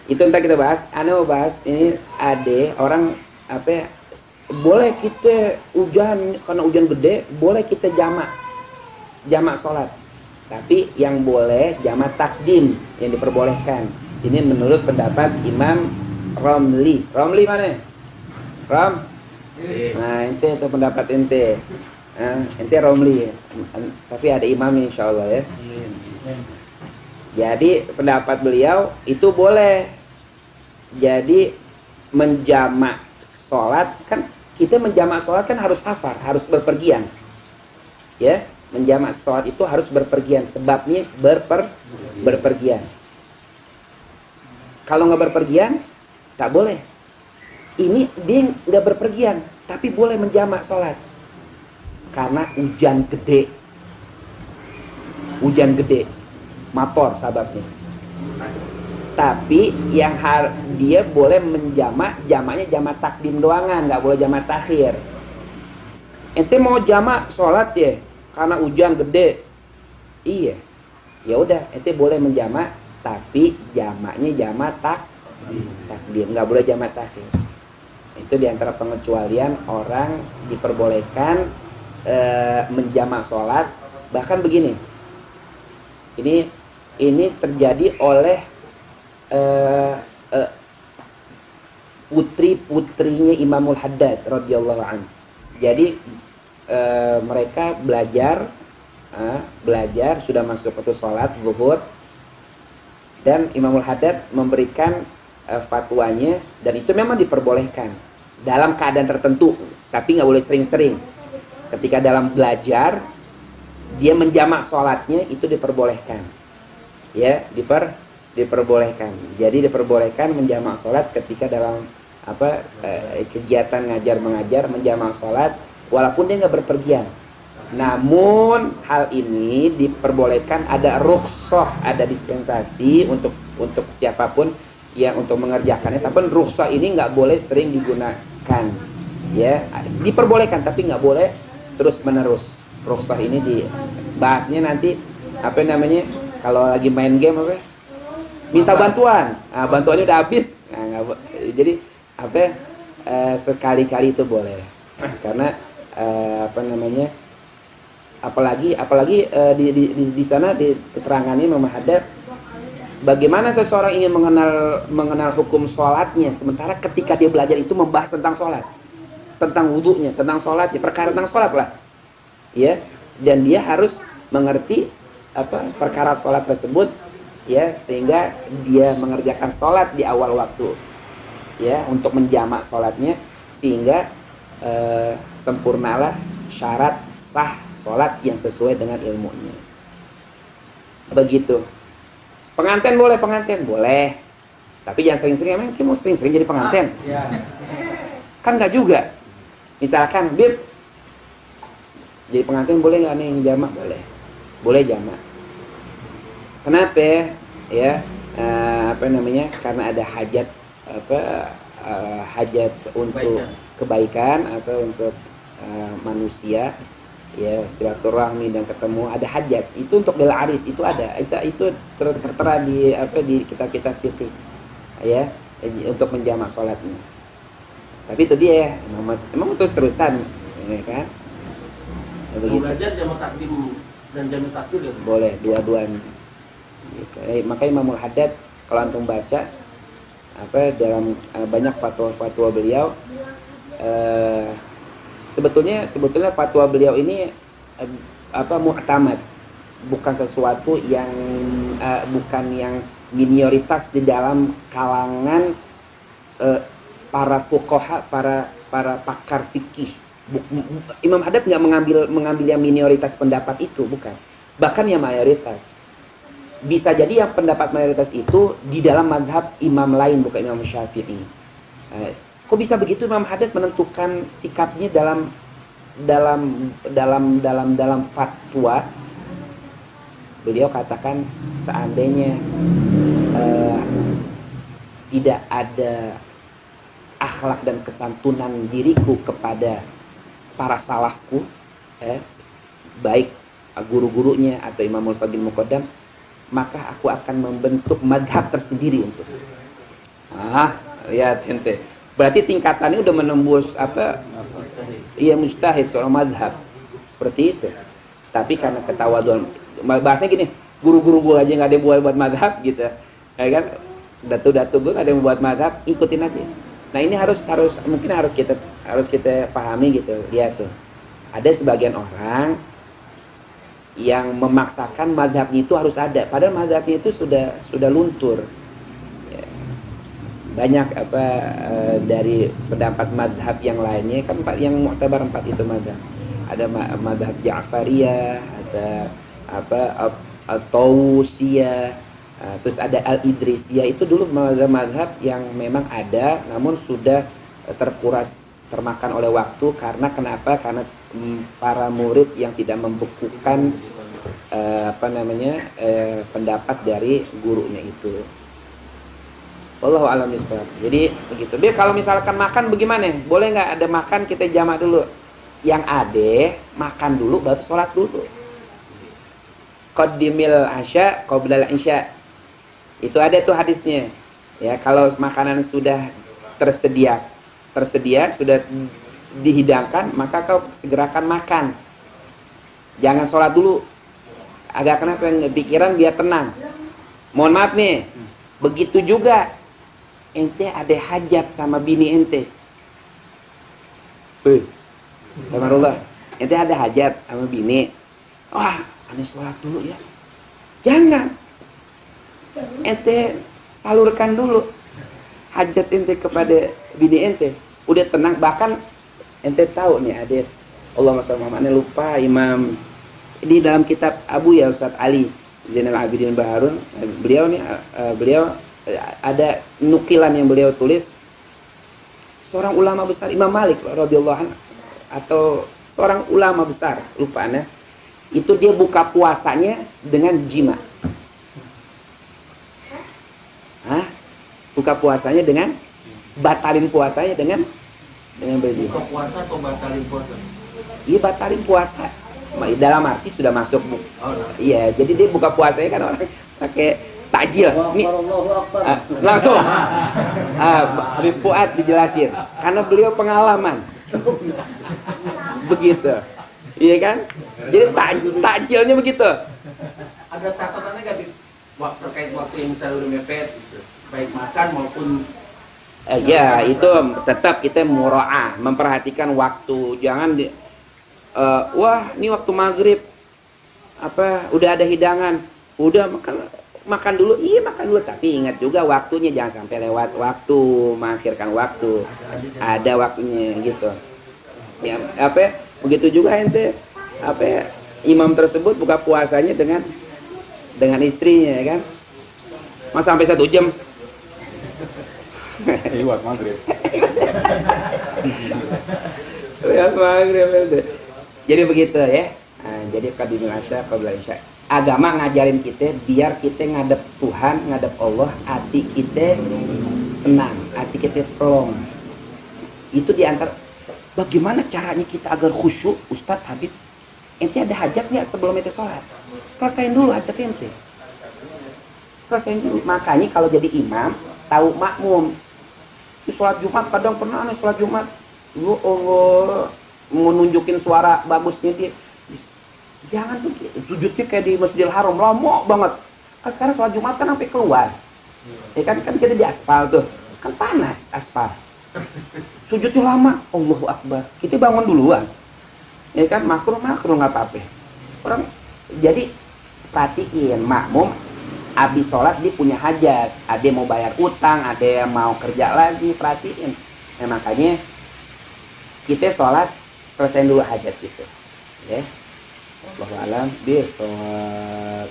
Itu ntar kita bahas. Anda mau bahas ini ade orang apa ya, boleh kita hujan karena hujan gede, boleh kita jamak sholat. Tapi yang boleh jamak takdim yang diperbolehkan. Ini menurut pendapat Imam Romli. Romli mana? Rom? Nah, ente itu pendapat ente. Ente Romli. Tapi ada imam insya Allah ya. Jadi pendapat beliau itu boleh. Jadi menjamak sholat kan, kita menjamak sholat kan harus safar, harus berpergian. Ya, menjamak sholat itu harus berpergian. Sebabnya berpergian. Kalau nggak berpergian, tak boleh. Ini dia nggak berpergian, tapi boleh menjamak sholat. Karena hujan gede, mator sababnya. Tapi yang dia boleh jamaknya jamak takdim doangan, nggak boleh jamak takhir. Ente mau jamak sholat ya, karena hujan gede, iya, ya udah, ente boleh menjamak, tapi jamaknya jamak takdim, nggak boleh jamak takhir. Itu diantara pengecualian orang diperbolehkan menjamak sholat. Bahkan begini, ini terjadi oleh putri-putrinya Imamul Haddad radhiyallahu anhu. Jadi mereka belajar sudah masuk waktu sholat zuhur, dan Imamul Haddad memberikan fatwanya, dan itu memang diperbolehkan dalam keadaan tertentu, tapi nggak boleh sering-sering. Ketika dalam belajar dia menjamak sholatnya, itu diperbolehkan, ya, diperbolehkan. Jadi diperbolehkan menjamak sholat ketika dalam kegiatan ngajar mengajar, menjamak sholat walaupun dia nggak berpergian. Namun hal ini diperbolehkan, ada rukhsah, ada dispensasi untuk siapapun yang untuk mengerjakannya. Tapi rukhsah ini nggak boleh sering digunakan, ya, diperbolehkan tapi nggak boleh terus menerus. Rukhsah ini dibahasnya nanti kalau lagi main game minta bantuan, bantuannya udah habis, jadi sekali-kali itu boleh, karena apalagi di sana di keterangannya Imam Haddad, bagaimana seseorang ingin mengenal hukum sholatnya, sementara ketika dia belajar itu membahas tentang sholat, tentang wudhunya, tentang sholatnya, perkara tentang sholat lah, ya, dan dia harus mengerti perkara sholat tersebut, ya, sehingga dia mengerjakan sholat di awal waktu, ya, untuk menjamak sholatnya, sehingga sempurnalah syarat sah sholat yang sesuai dengan ilmunya. Begitu. Pengantin boleh, tapi jangan sering-sering. Emang mau sering-sering jadi pengantin? Kan nggak juga. Misalkan Bib jadi pengantin boleh nggak nih jamak? Boleh jamak. Kenapa? Ya, karena ada hajat hajat untuk kebaikan atau untuk manusia, ya, silaturahmi dan ketemu, ada hajat itu untuk lil aris, itu ada, itu tertera di kitab-kitab fikih, ya, untuk menjamak sholatnya. Tapi itu dia emang terus-terusan, ya kan? Belajar jamak takdim dan jamak takhir ya? Boleh dua-duanya. Gitu. Makanya Imamul Haddad kalau antum baca dalam banyak fatwa beliau, sebetulnya fatwa beliau ini mu'tamad, bukan sesuatu yang bukan yang minoritas di dalam kalangan para fuqaha, para pakar fikih. Imam Haddad nggak mengambil yang minoritas pendapat itu, bukan, bahkan yang mayoritas. Bisa jadi yang pendapat mayoritas itu di dalam mazhab imam lain, bukan Imam Syafi'i. Kok bisa begitu Imam Haddad menentukan sikapnya dalam fatwa? Beliau katakan, seandainya tidak ada akhlak dan kesantunan diriku kepada para salafku, baik guru-gurunya atau Imamul Fadil Muqaddam, maka aku akan membentuk madhab tersendiri untuk Lihat ente. Berarti tingkatannya udah menembus apa? Iya, mujtahid seorang mazhab. Seperti itu. Tapi karena ketawaduan, bahasanya gini, guru-guru gue aja nggak ada yang buat mazhab gitu, ya kan? Datu-datu gue nggak ada yang buat mazhab, ikutin aja. Nah ini mungkin harus kita pahami gitu. Lihat tuh, ada sebagian orang yang memaksakan mazhabnya itu harus ada, padahal mazhabnya itu sudah luntur. Ya. Banyak dari pendapat mazhab yang lainnya kan yang mu'tabar 4 itu mazhab. Ada mazhab Ja'fariyah, ada At-Tausiyah, terus ada Al-Idrisiyah. Itu dulu mazhab yang memang ada, namun sudah terkuras, termakan oleh waktu. Karena kenapa? Karena para murid yang tidak membekukan pendapat dari gurunya itu. Wallahu a'lam bishawab. Jadi begitu. Dia kalau misalkan makan bagaimana? Boleh nggak ada makan kita jamak dulu? Yang ada makan dulu baru sholat dulu. Qaddimil asya qablal isya. Itu ada tuh hadisnya. Ya, kalau makanan sudah tersedia sudah dihidangkan, maka kau segerakan makan. Jangan sholat dulu. Agak kenapa yang pikiran biar tenang. Mohon maaf nih. Begitu juga ente ada hajat sama bini ente. Alhamdulillah. Ente ada hajat sama bini. Wah, aneh sholat dulu ya. Jangan. Ente salurkan dulu hajat ente kepada bini ente. Udah tenang, bahkan ente tahu nih ada Allahumma sholli ala Muhammad, lupa Imam di dalam kitab Abu ya Ustaz Ali Zainal Abidin Baharun, beliau ada nukilan yang beliau tulis, seorang ulama besar Imam Malik radhiyallahu anhu atau seorang ulama besar, lupa aneh, itu dia buka puasanya dengan jima. Buka puasanya dengan batalin puasanya dengan berjima. Buka puasa atau batalin puasa? Iya, batalin puasa. Dalam arti sudah masuk. Iya, jadi dia buka puasanya kan orang pakai takjil. Nih, langsung. Habib Fuad dijelasin. Karena beliau pengalaman. Begitu. Iya kan? Jadi takjilnya begitu. Ada catatannya nggak di terkait waktu yang misalnya udah mepet gitu, baik makan maupun ya itu tetap kita mura'ah, memperhatikan waktu. Jangan wah ini waktu maghrib udah ada hidangan, udah makan dulu. Iya, makan dulu, tapi ingat juga waktunya, jangan sampai lewat waktu, mengakhirkan waktu. Ada waktunya gitu ya. Begitu juga ente imam tersebut buka puasanya dengan istrinya ya kan, masa sampai 1 jam. Lewat maghrib. Lewat maghrib. Jadi begitu ya. Jadi qadimul asya qabla isya. Agama ngajarin kita biar kita ngadep Tuhan, ngadep Allah, hati kita tenang, hati kita plong. Itu diantar bagaimana caranya kita agar khusyuk. Ustadz Habib, ente ada hajat nggak sebelum ente sholat? Selesain dulu hajat ente. Selesain dulu. Makanya kalau jadi imam, tahu makmum. Di sholat Jumat kadang pernah nih sholat Jumat, Allah mau nunjukin suara bagusnya dia. Jangan tuh sujudnya kayak di Masjidil Haram, lama banget. Kan sekarang sholat Jumat kan sampai keluar. Ya kan kita di aspal tuh, kan panas aspal. Sujudnya lama, Allahu Akbar. Kita bangun duluan. Ya kan makruh nggak apa-apa. Orang jadi perhatiin makmum, habis sholat dia punya hajat, ada yang mau bayar utang, ada yang mau kerja lagi, perhatiin. Nah, makanya kita sholat selesai dulu hajat gitu. Ya. Wallahu a'lam bishawab.